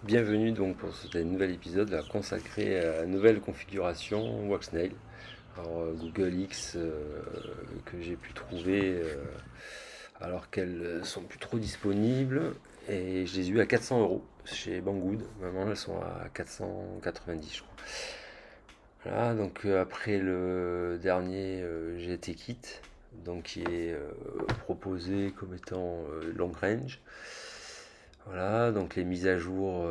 Bienvenue donc pour ce nouvel épisode consacré à la nouvelle configuration Waxnail. Alors Google X que j'ai pu trouver alors qu'elles sont plus trop disponibles et je les ai eues à 400 € chez Banggood. Maintenant elles sont à 490 je crois. Voilà, donc après le dernier GT Kit, donc qui est proposé comme étant long range. Voilà, donc les mises à jour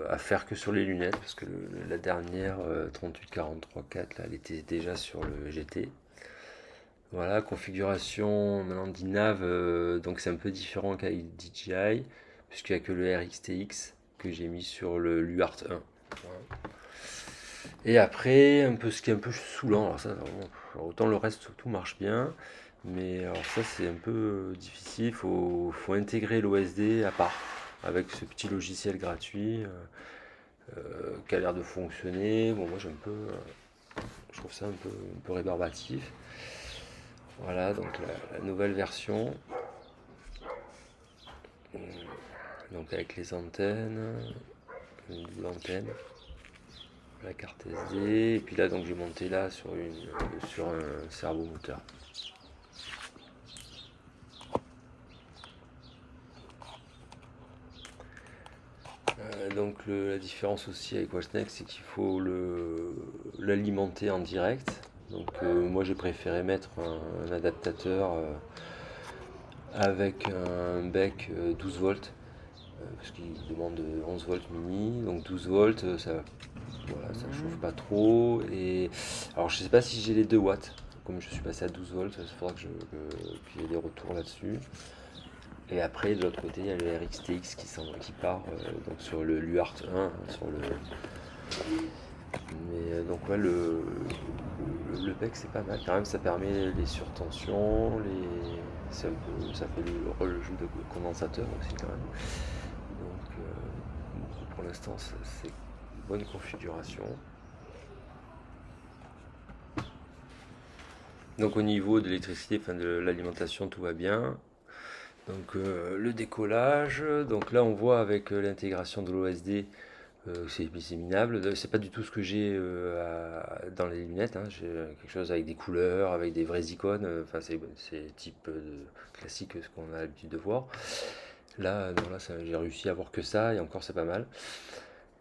à faire que sur les lunettes, parce que la dernière 38-43-4, là, elle était déjà sur le GT. Voilà, configuration maintenant d'INAV, donc c'est un peu différent qu'avec DJI, puisqu'il n'y a que le RXTX que j'ai mis sur le l'UART 1. Voilà. Et après, un peu ce qui est un peu saoulant, alors ça, vraiment, autant le reste tout marche bien, mais alors ça c'est un peu difficile, faut intégrer l'OSD à part, avec ce petit logiciel gratuit qui a l'air de fonctionner. Bon, moi je trouve ça un peu rébarbatif. Voilà, donc la nouvelle version, donc avec les antennes, une double antenne, la carte SD, et puis là donc j'ai monté là sur un servomoteur. Donc la différence aussi avec WatchNext, c'est qu'il faut l'alimenter en direct. Donc moi j'ai préféré mettre un adaptateur avec un bec 12 volts parce qu'il demande 11 volts mini. Donc 12 volts, voilà, ça chauffe pas trop. Et alors je sais pas si j'ai les 2 watts. Comme je suis passé à 12 volts, il faudra qu'il y ait des retours là-dessus. Et après, de l'autre côté, il y a le RXTX qui part donc sur le l'UART 1, sur le. Mais donc ouais, le bec c'est pas mal. Quand même, ça permet les surtensions, ça fait le jeu de condensateur aussi quand même. Donc pour l'instant, c'est une bonne configuration. Donc au niveau de l'électricité, enfin de l'alimentation, tout va bien. Donc le décollage, donc là on voit avec l'intégration de l'OSD, c'est minable. C'est pas du tout ce que j'ai dans les lunettes, hein. J'ai quelque chose avec des couleurs, avec des vraies icônes. Enfin c'est type classique ce qu'on a l'habitude de voir. Là, non, là j'ai réussi à avoir que ça et encore c'est pas mal.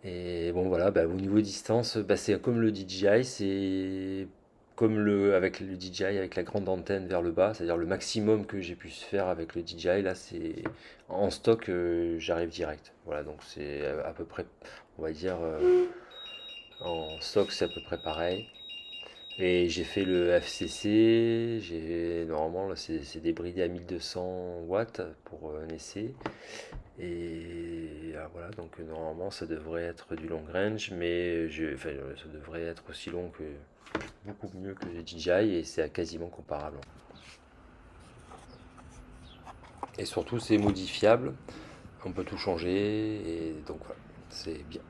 Et bon voilà, bah, au niveau distance, bah, c'est comme le DJI, c'est comme avec le DJI avec la grande antenne vers le bas, c'est-à-dire le maximum que j'ai pu faire avec le DJI, là c'est en stock, j'arrive direct. Voilà, donc c'est à peu près, on va dire, en stock c'est à peu près pareil. Et j'ai fait le FCC, normalement là c'est débridé à 1200 watts pour un essai. Et voilà, donc normalement ça devrait être du long range, mais enfin, ça devrait être aussi long que beaucoup mieux que les DJI et c'est quasiment comparable. Et surtout c'est modifiable, on peut tout changer et donc voilà, c'est bien.